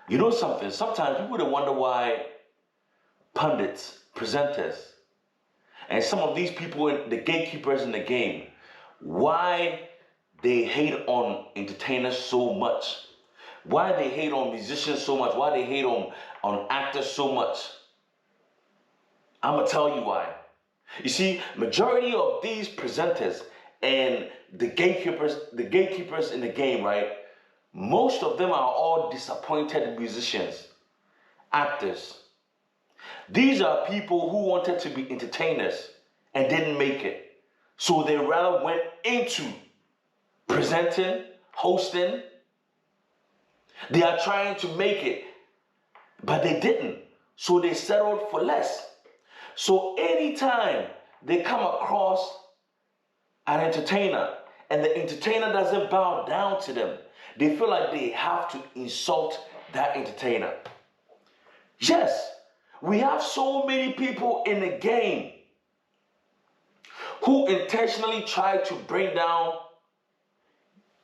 You know something? Sometimes people would wonder why pundits, presenters, and some of these people, the gatekeepers in the game, why they hate on entertainers so much, why they hate on musicians so much, why they hate on actors so much. I'm gonna tell you why. You see, majority of these presenters and the gatekeepers in the game, right? Most of them are all disappointed musicians, actors. These are people who wanted to be entertainers and didn't make it. So they rather went into presenting, hosting. They are trying to make it, but they didn't. So they settled for less. So anytime they come across an entertainer and the entertainer doesn't bow down to them, they feel like they have to insult that entertainer. Yes, we have so many people in the game who intentionally try to bring down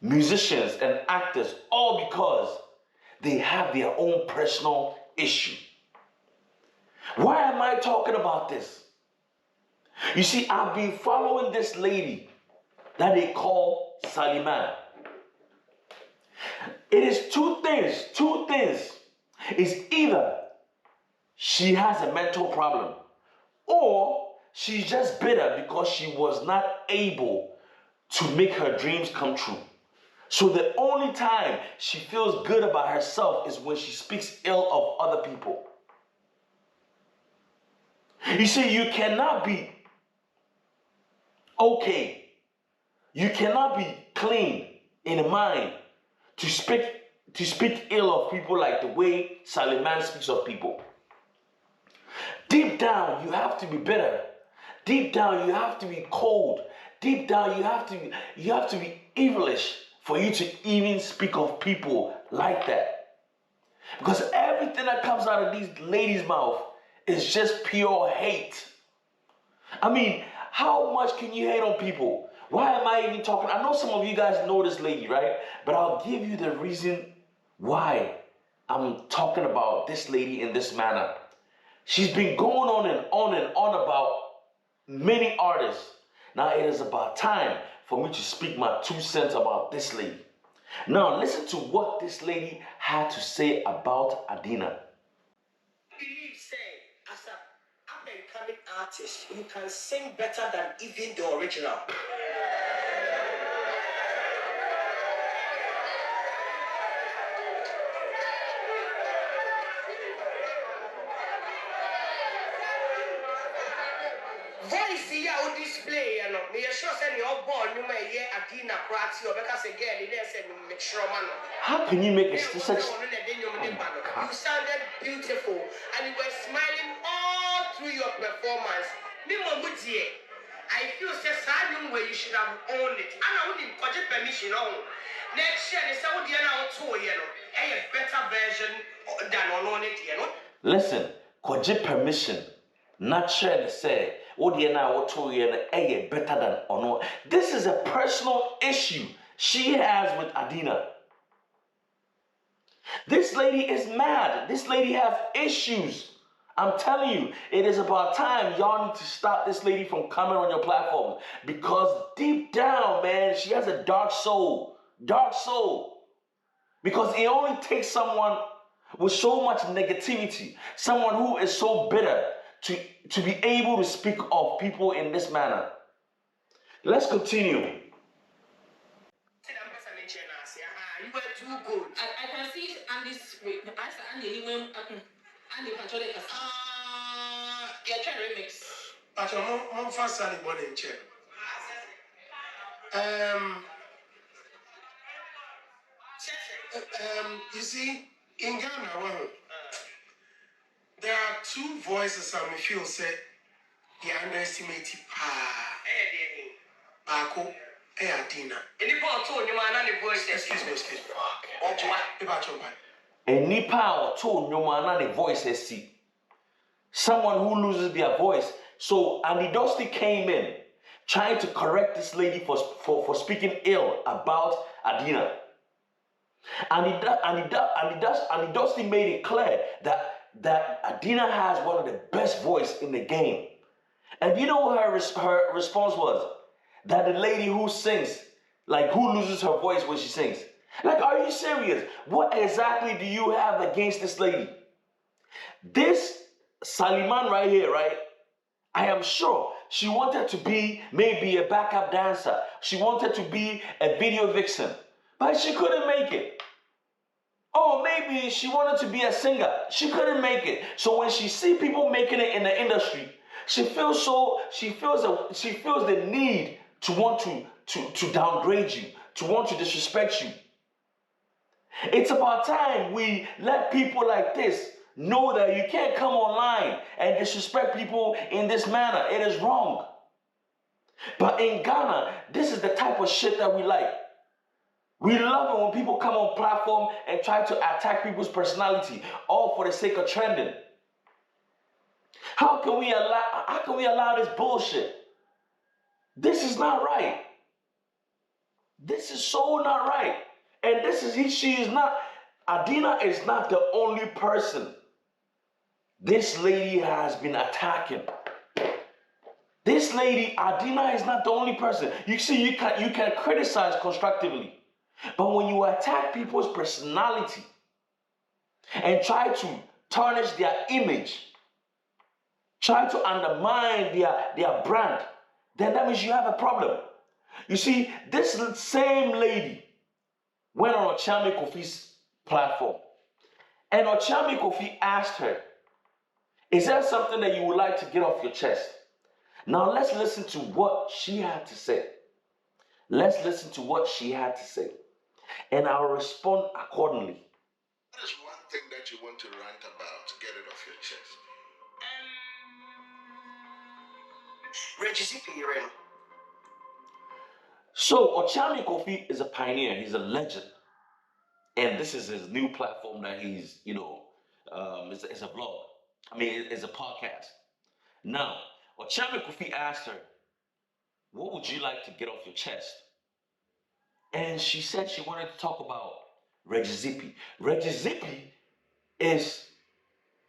musicians and actors, all because they have their own personal issue. Why am I talking about this? You see, I've been following this lady that they call Saliman. It is two things. It's either she has a mental problem or she's just bitter because she was not able to make her dreams come true. So the only time she feels good about herself is when she speaks ill of other people. You see, you cannot be okay. You cannot be clean in the mind to speak ill of people like the way Saliman speaks of people. Deep down, you have to be bitter. Deep down, you have to be cold. Deep down, you have to be evilish for you to even speak of people like that. Because everything that comes out of these ladies' mouth is just pure hate. I mean, how much can you hate on people? Why am I even talking? I know some of you guys know this lady, right? But I'll give you the reason why I'm talking about this lady in this manner. She's been going on and on and on about many artists. Now it is about time for me to speak my 2 cents about this lady. Now listen to what this lady had to say about Adina. As an up-and-coming artist, you can sing better than even the original. Voice here on display, you know. Me sure say your born you may hear Adina Krati or because again it is a make sure man. How can you make such? You sounded beautiful and you were smiling all through your performance. I feel say where you should have owned it. And I wouldn't get permission on. Next year they say what you know too, you know. A better version than on it, you know. Listen, koje permission. Not sure to say what you know what you know better than ono. This is a personal issue she has with Adina. This lady is mad. This lady has issues. I'm telling you, it is about time y'all need to stop this lady from coming on your platform. Because deep down, man, she has a dark soul. Dark soul. Because it only takes someone with so much negativity, someone who is so bitter to be able to speak of people in this manner. Let's continue. You were too good. I can see Andy's Andy when Andy control it. Yeah, try remix. But I'm fast and born in check. You see, in Ghana, there are two voices I feel say they underestimate Bako and Adina. Excuse me. And Nipa or two no man the voice see. Someone who loses their voice. So Andy Dusty came in trying to correct this lady for speaking ill about Adina. And he Dusty made it clear that Adina has one of the best voice in the game. And you know what her response was? That the lady who sings, like who loses her voice when she sings. Like, are you serious? What exactly do you have against this lady? This Saliman right here, right? I am sure she wanted to be maybe a backup dancer. She wanted to be a video vixen, but she couldn't make it. Oh, maybe she wanted to be a singer. She couldn't make it. So when she see people making it in the industry, she feels the need to want to downgrade you, to want to disrespect you. It's about time we let people like this know that you can't come online and disrespect people in this manner. It is wrong. But in Ghana, this is the type of shit that we like. We love it when people come on platform and try to attack people's personality, all for the sake of trending. How can we allow this bullshit? This is not right. This is so not right. And Adina is not the only person this lady has been attacking. This lady, Adina, is not the only person. You see, you can criticize constructively. But when you attack people's personality and try to tarnish their image, try to undermine their brand, then that means you have a problem. You see, this same lady went on Ochame Kofi's platform, and Ochame Kofi asked her, is there something that you would like to get off your chest? Now let's listen to what she had to say. Let's listen to what she had to say, and I'll respond accordingly. What is one thing that you want to rant about to get it off your chest? Reggie Zippy, So Ochame Kofi is a pioneer. He's a legend. And this is his new platform that he's, it's a vlog. It's a podcast. Now, Ochame Kofi asked her, what would you like to get off your chest? And she said she wanted to talk about Reggy Zippy. Reggy Zippy is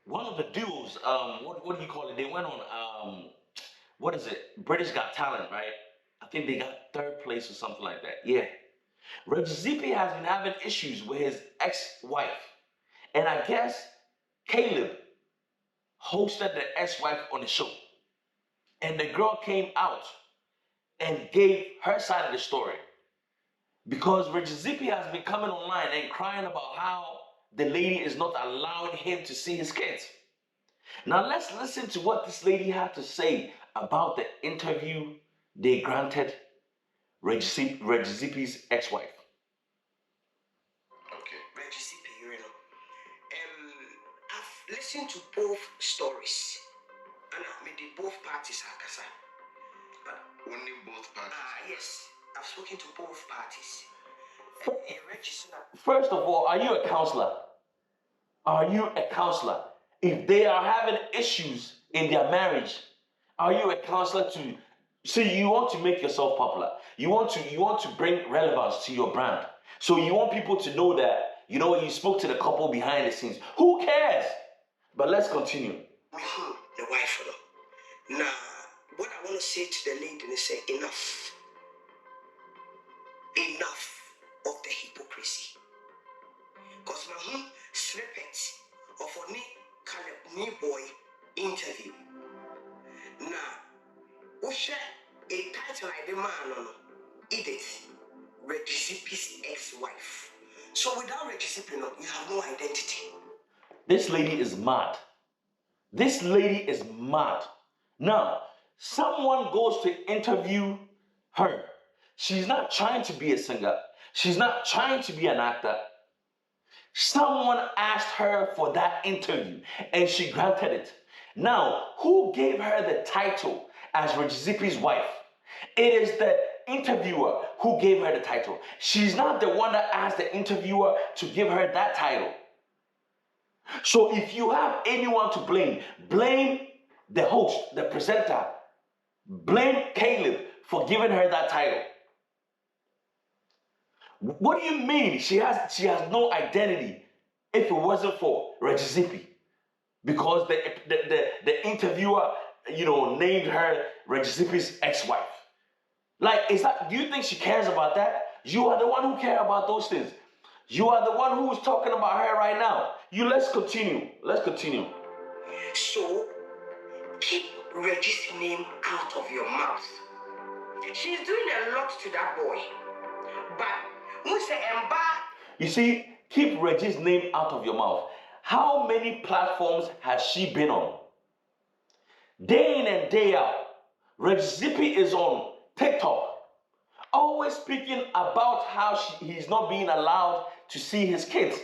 one of the duos. What do you call it? They went on, British Got Talent, right? I think they got third place or something like that. Yeah. Reggy Zippy has been having issues with his ex-wife. And I guess Caleb hosted the ex-wife on the show. And the girl came out and gave her side of the story. Because Reggy Zippy has been coming online and crying about how the lady is not allowing him to see his kids. Now let's listen to what this lady had to say about the interview they granted Reggy Zippy's ex-wife. Okay. Reggie Zippy, I've listened to both stories, and I've made both parties akasa. But Only both parties? yes, I've spoken to both parties. First of all, are you a counselor? Are you a counselor? If they are having issues in their marriage, are you a counselor to see? You want to make yourself popular. You want to bring relevance to your brand. So you want people to know that you spoke to the couple behind the scenes. Who cares? But let's continue. The wife, now, what I want to say to the lady is say enough. Enough of the hypocrisy. Because my snippets of a new boy interview. Now, we share a title like the man, Edith, Reggy Zippy's ex-wife. So without Reggy Zippy, you have no identity. This lady is mad. This lady is mad. Now, someone goes to interview her. She's not trying to be a singer. She's not trying to be an actor. Someone asked her for that interview and she granted it. Now, who gave her the title as Reggy Zippy's wife? It is the interviewer who gave her the title. She's not the one that asked the interviewer to give her that title. So if you have anyone to blame the host, the presenter, blame Caleb for giving her that title. What do you mean she has no identity if it wasn't for Reggie Zippy? Because the interviewer, named her Reggie Zippy's ex-wife. Like, do you think she cares about that? You are the one who cares about those things. You are the one who is talking about her right now. Let's continue. So, keep Reggie's name out of your mouth. She's doing a lot to that boy. But, you see, keep Reggie's name out of your mouth. How many platforms has she been on? Day in and day out, Reggie Zippy is on TikTok, always speaking about how he's not being allowed to see his kids.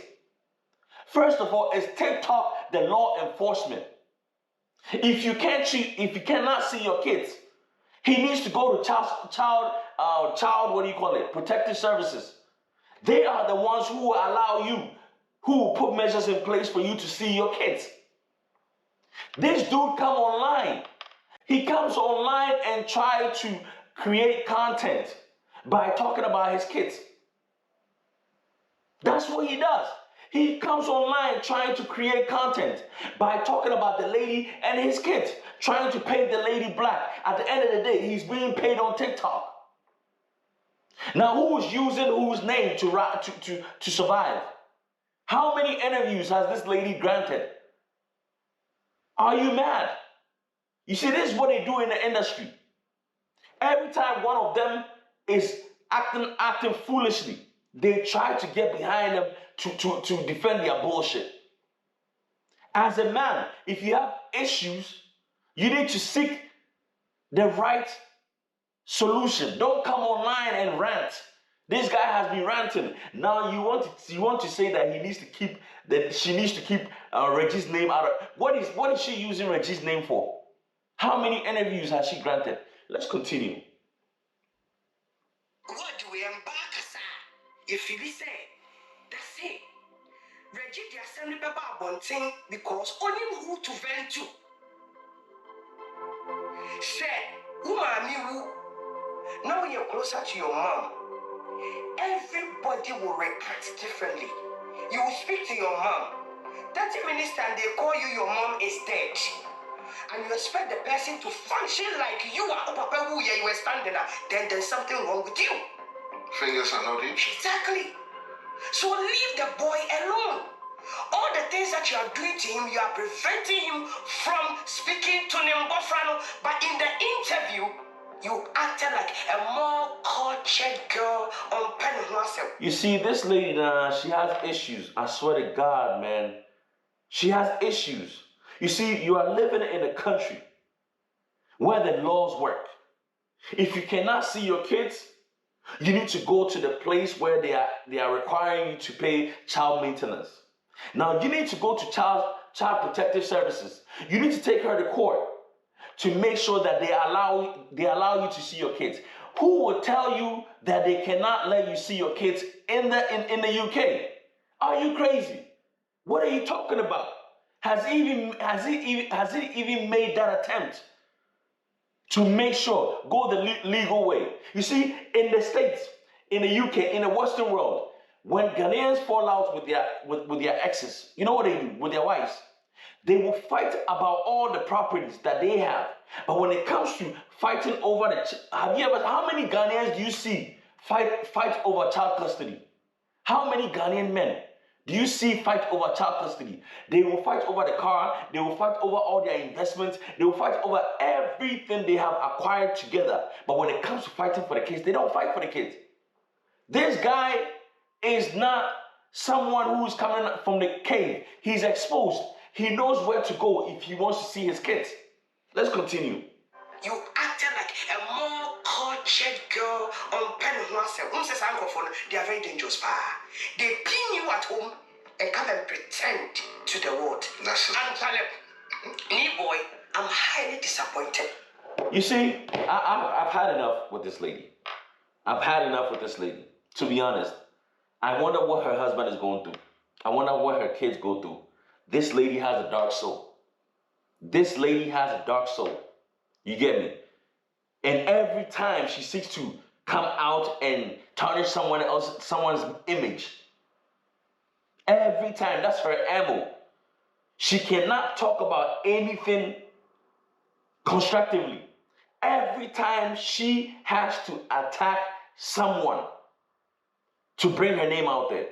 First of all, is TikTok the law enforcement? If you cannot see your kids, he needs to go to protective services. They are the ones who will allow you, who will put measures in place for you to see your kids. This dude come online. He comes online and try to create content by talking about his kids. That's what he does. He comes online trying to create content by talking about the lady and his kids, trying to paint the lady black. At the end of the day, he's being paid on TikTok. Now, who is using whose name to survive? How many interviews has this lady granted? Are you mad? You see, this is what they do in the industry. Every time one of them is acting foolishly, they try to get behind them to defend their bullshit. As a man, if you have issues, you need to seek the right solution. Don't come online and rant. This guy has been ranting. Now you want to say that she needs to keep Reggie's name out of. What is she using Reggie's name for? How many interviews has she granted? Let's continue. What do we embark, sir? If you say, that's it. Reggie, the assembly paper bunting because only who to vent to. Say, who now when you're closer to your mom, everybody will react differently. You will speak to your mom. 30 minutes and they call you your mom is dead. And you expect the person to function like you are Papa who you were standing there, then there's something wrong with you. Fingers are not itching. Exactly. So leave the boy alone. All the things that you are doing to him, you are preventing him from speaking to Nimbofrano. But in the interview, you acted like a more cultured girl on Penhuasem. You see, this lady, she has issues. I swear to God, man. She has issues. You see, you are living in a country where the laws work. If you cannot see your kids, you need to go to the place where they are requiring you to pay child maintenance. Now, you need to go to child protective services. You need to take her to court to make sure that they allow you to see your kids. Who will tell you that they cannot let you see your kids in the UK? Are you crazy? What are you talking about? Has he even made that attempt to make sure go the legal way? You see, in the States, in the UK, in the Western world, when Ghanaians fall out with their exes, you know what they do with their wives? They will fight about all the properties that they have. But when it comes to fighting over how many Ghanaians do you see fight over child custody? How many Ghanaian men do you see fight over child custody? They will fight over the car. They will fight over all their investments. They will fight over everything they have acquired together. But when it comes to fighting for the kids, they don't fight for the kids. This guy is not someone who's coming from the cave. He's exposed. He knows where to go if he wants to see his kids. Let's continue. You acted like a more cultured girl on Penhuasem. They are very dangerous. They pin you at home and come and pretend to the world. That's it. And tell boy, I'm highly disappointed. You see, I've had enough with this lady. I've had enough with this lady. To be honest, I wonder what her husband is going through. I wonder what her kids go through. This lady has a dark soul. This lady has a dark soul. You get me? And every time she seeks to come out and tarnish someone's image. Every time, that's her ammo. She cannot talk about anything constructively. Every time she has to attack someone to bring her name out there.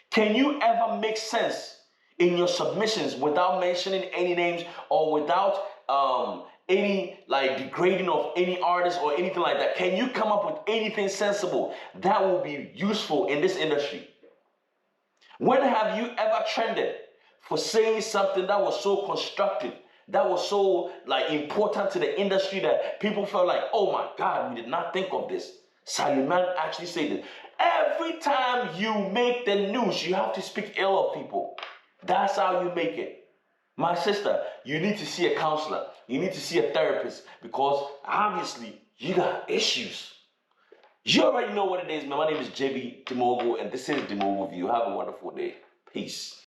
Can you ever make sense in your submissions without mentioning any names or without any like degrading of any artist or anything like that? Can you come up with anything sensible that will be useful in this industry? When have you ever trended for saying something that was so constructive, that was so like important to the industry that people felt like, oh my God, we did not think of this. Saliman actually said this. Every time you make the news, you have to speak ill of people. That's how you make it. My sister, you need to see a counselor. You need to see a therapist because obviously you got issues. You already know what it is, man. My name is Jebi, the Mogul, and this is the Mogul View. Have a wonderful day. Peace.